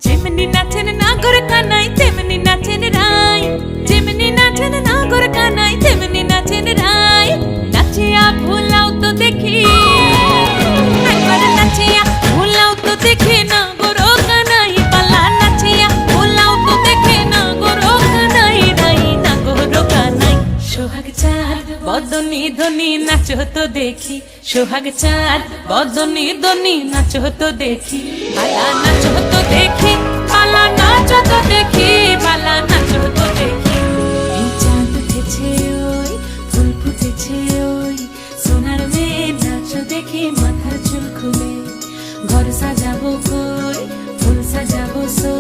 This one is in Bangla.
যেমনি নাচেন নাগর কানাই তেমনি নাচেন রাই, যেমনি নাচেন নাগর কানাই তেমনি নাচেন রাই। নাচিয়া ভুলাও তো দেখি, একবার নাচিয়া ভুলাও তো দেখি নাগর কানাই পালা। নাচিয়া ভুলাও তো দেখি নাগর কানাই রাই, নাগর কানাই। সোহাগ চাঁদ বদনি ধনি নাচো তো দেখি, সোহাগ চাঁদ বদনি ধনি নাচো তো দেখি। পালা নাচো তো দেখি, পালা নাচো তো দেখি, পালা নাচো তো দেখি। এই চাঁদ উঠেছে ওই, ফুল ফুটেছে ওই, সোনার মেয়ে নাচো দেখি মাথার চুল খুলে। ঘর সাজাবো কই, ফুল সাজাবো সই।